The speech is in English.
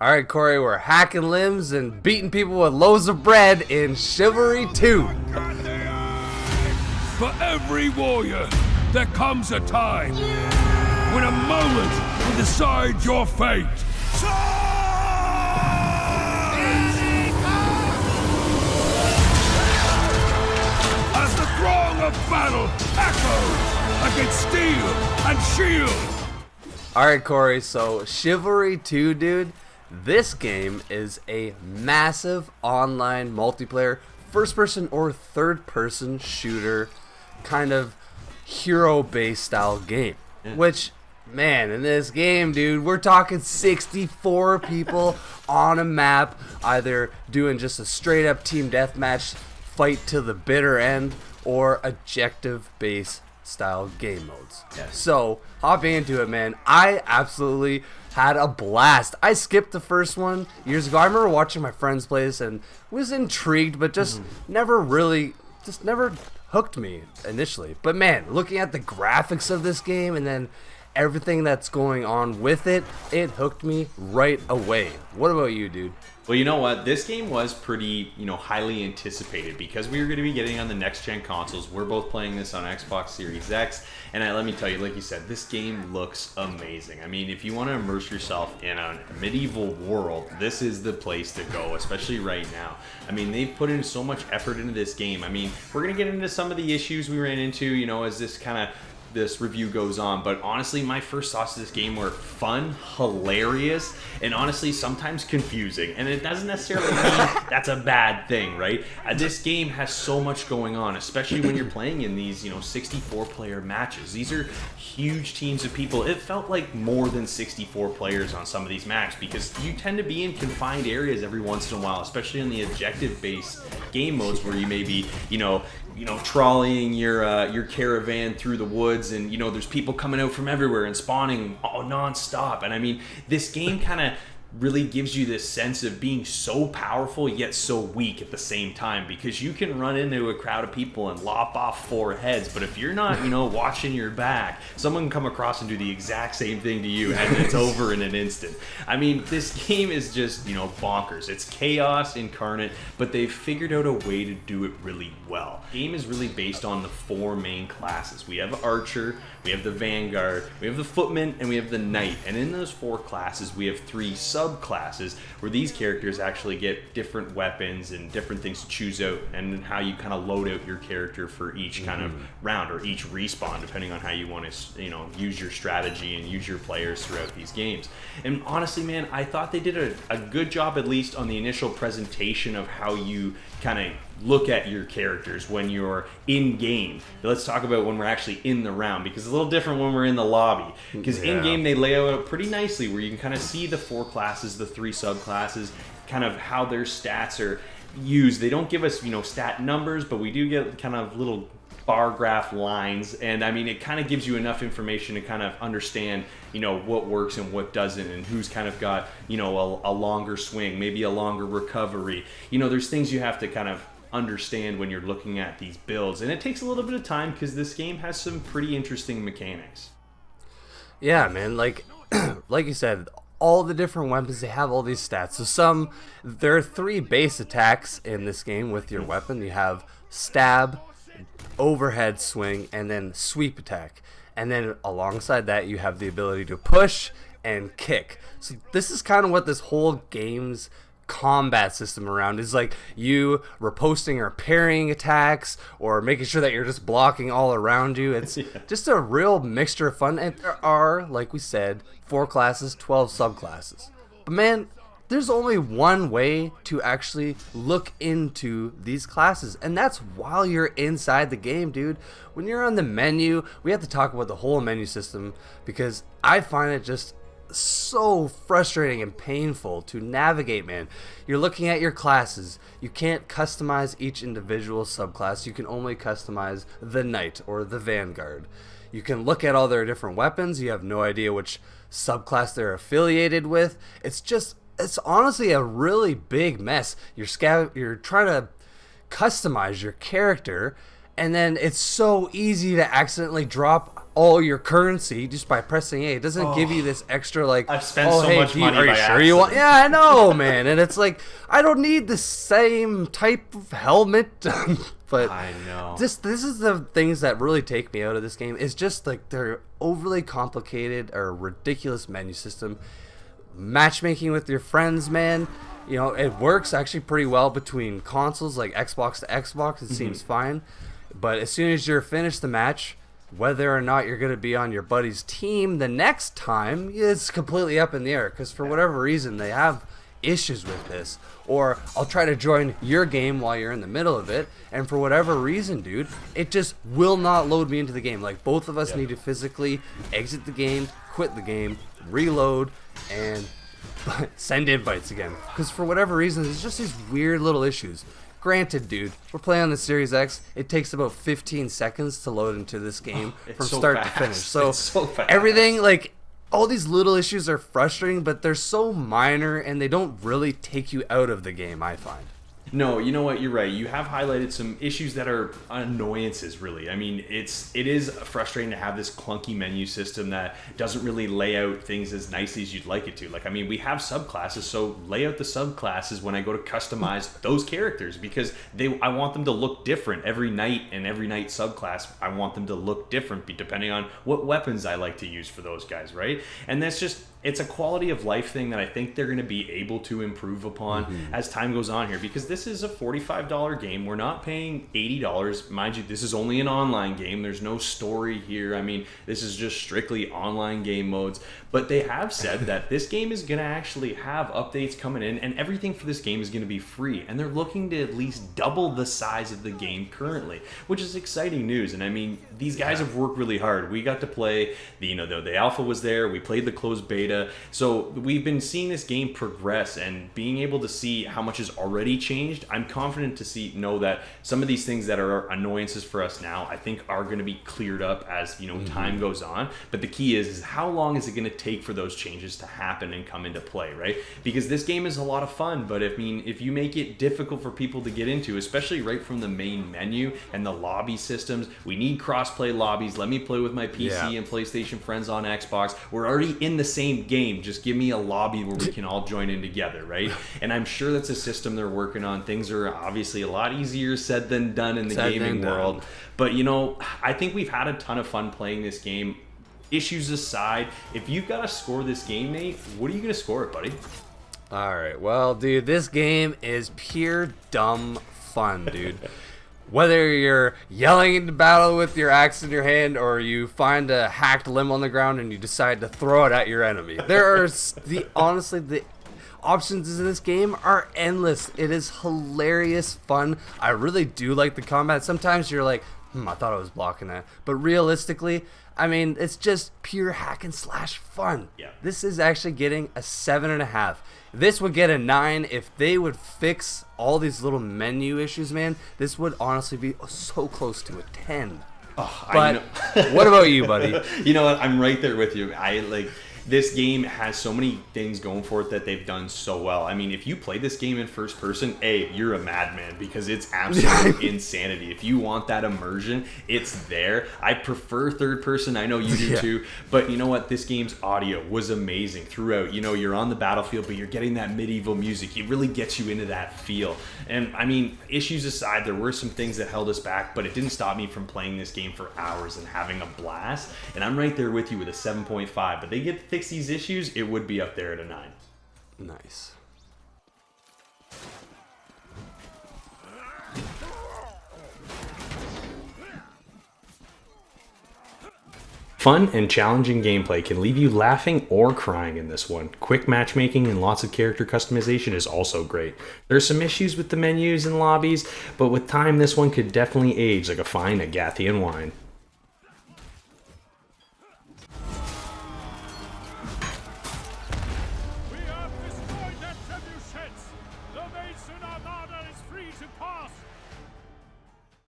All right, Cory, we're hacking limbs and beating people with loaves of bread in Chivalry II. For every warrior, there comes a time when a moment will decide your fate. As the throng of battle echoes against steel and shield. All right, Cory, so Chivalry II, dude, this game is a massive online multiplayer, first-person or third-person shooter kind of hero-based style game. Which, man, in this game, dude, we're talking 64 people on a map, either doing just a straight-up team deathmatch fight to the bitter end or objective-based style game modes. So, hopping into it, man, I absolutely had a blast. I skipped the first one years ago. I remember watching my friends play this and was intrigued, but just never hooked me initially. But man, looking at the graphics of this game and then everything that's going on with it, it hooked me right away. What about you, dude? Well, you know what? This game was pretty, highly anticipated because we were going to be getting on the next-gen consoles. We're both playing this on Xbox Series X, and let me tell you, like you said, this game looks amazing. I mean, if you want to immerse yourself in a medieval world, this is the place to go, especially right now. I mean, they've put in so much effort into this game. I mean, we're going to get into some of the issues we ran into, as this review goes on, but honestly, my first thoughts of this game were fun, hilarious, and honestly sometimes confusing, and it doesn't necessarily mean that's a bad thing, right? This game has so much going on, especially when you're playing in these 64 player matches. These are huge teams of people. It felt like more than 64 players on some of these maps because you tend to be in confined areas every once in a while, especially in the objective based game modes where you may be trolleying your caravan through the woods, and there's people coming out from everywhere and spawning non-stop. And I mean, this game kind of really gives you this sense of being so powerful yet so weak at the same time, because you can run into a crowd of people and lop off 4 heads, but if you're not watching your back, someone can come across and do the exact same thing to you and it's over in an instant. I mean, this game is just bonkers. It's chaos incarnate, but they've figured out a way to do it really well. The game is really based on the 4 main classes. We have Archer, we have the Vanguard, we have the Footman, and we have the Knight. And in those 4 classes, we have 3 subclasses where these characters actually get different weapons and different things to choose out, and how you kind of load out your character for each kind of round or each respawn, depending on how you want to use your strategy and use your players throughout these games. And honestly, man, I thought they did a good job, at least on the initial presentation, of how you kind of look at your characters when you're in game. Let's talk about when we're actually in the round, because it's a little different when we're in the lobby, because in game they lay out pretty nicely where you can kind of see the 4 classes, the 3 subclasses, kind of how their stats are used. They don't give us stat numbers, but we do get kind of little bar graph lines, and I mean, it kind of gives you enough information to kind of understand what works and what doesn't, and who's kind of got a longer swing, maybe a longer recovery. There's things you have to kind of understand when you're looking at these builds, and it takes a little bit of time because this game has some pretty interesting mechanics. Yeah, man, like you said, all the different weapons, they have all these stats. So there are 3 base attacks in this game with your weapon. You have stab, overhead swing, and then sweep attack. And then alongside that, you have the ability to push and kick. So this is kind of what this whole game's combat system around is, like you riposting or parrying attacks or making sure that you're just blocking all around you. It's just a real mixture of fun. And there are, like we said, 4 classes, 12 subclasses. But man, there's only one way to actually look into these classes, and that's while you're inside the game, dude. When you're on the menu, we have to talk about the whole menu system, because I find it just so frustrating and painful to navigate, man. You're looking at your classes. You can't customize each individual subclass. You can only customize the Knight or the Vanguard. You can look at all their different weapons. You have no idea which subclass they're affiliated with. It's honestly a really big mess. You're trying to customize your character, and then it's so easy to accidentally drop all your currency just by pressing A. It doesn't give you this extra like, I've spent so much money are you by sure you want? accident. Yeah, I know, man. And it's like, I don't need the same type of helmet. But I know. this is the things that really take me out of this game. Is just like their overly complicated or ridiculous menu system. Matchmaking with your friends, man. You know, it works actually pretty well between consoles, like Xbox to Xbox. It seems fine. But as soon as you're finished the match, whether or not you're going to be on your buddy's team the next time is completely up in the air. Because for whatever reason, they have issues with this. Or I'll try to join your game while you're in the middle of it. And for whatever reason, dude, it just will not load me into the game. Like, both of us need to physically exit the game, quit the game, reload, and send invites again. Because for whatever reason, there's just these weird little issues. Granted, dude, we're playing on the Series X. It takes about 15 seconds to load into this game from so start fast. to finish. So, It's so fast. everything, like, all these little issues are frustrating, but they're so minor and they don't really take you out of the game, I find. No, you know what? You're right. You have highlighted some issues that are annoyances, really. I mean, it is frustrating to have this clunky menu system that doesn't really lay out things as nicely as you'd like it to. Like, I mean, we have subclasses, so lay out the subclasses when I go to customize those characters, because I want them to look different every night, and every night subclass, I want them to look different depending on what weapons I like to use for those guys, right? And that's just... it's a quality of life thing that I think they're going to be able to improve upon as time goes on here, because this is a $45 game. We're not paying $80. Mind you, this is only an online game. There's no story here. I mean, this is just strictly online game modes. But they have said that this game is going to actually have updates coming in, and everything for this game is going to be free. And they're looking to at least double the size of the game currently, which is exciting news. And I mean, these guys have worked really hard. We got to play, the alpha was there. We played the closed beta. So we've been seeing this game progress, and being able to see how much has already changed. I'm confident to know that some of these things that are annoyances for us now, I think are going to be cleared up as time goes on. But the key is how long is it going to take for those changes to happen and come into play, right? Because this game is a lot of fun, but if you make it difficult for people to get into, especially right from the main menu and the lobby systems, we need cross-play lobbies. Let me play with my PC and PlayStation friends on Xbox. We're already in the same game. Just give me a lobby where we can all join in together, right? And I'm sure that's a system they're working on. Things are obviously a lot easier said than done in the gaming world. But I think we've had a ton of fun playing this game. Issues aside, if you've got to score this game, Nate, what are you going to score it, buddy? All right, well, dude, this game is pure dumb fun, dude. Whether you're yelling into battle with your axe in your hand, or you find a hacked limb on the ground and you decide to throw it at your enemy, honestly, the options in this game are endless. It is hilarious fun. I really do like the combat. Sometimes you're like, I thought I was blocking that. But realistically, I mean, it's just pure hack and slash fun. Yeah. This is actually getting a 7.5. This would get a 9 if they would fix all these little menu issues, man. This would honestly be so close to a 10. Oh, But what about you, buddy? You know what? I'm right there with you. This game has so many things going for it that they've done so well. I mean, if you play this game in first person, you're a madman, because it's absolute insanity. If you want that immersion, it's there. I prefer third person. I know you do too. But you know what? This game's audio was amazing throughout. You're on the battlefield, but you're getting that medieval music. It really gets you into that feel. And I mean, issues aside, there were some things that held us back, but it didn't stop me from playing this game for hours and having a blast. And I'm right there with you with a 7.5. But they get fix these issues, it would be up there at a 9. Nice. Fun and challenging gameplay can leave you laughing or crying in this one. Quick matchmaking and lots of character customization is also great. There's some issues with the menus and lobbies, but with time this one could definitely age like a fine Agathian wine.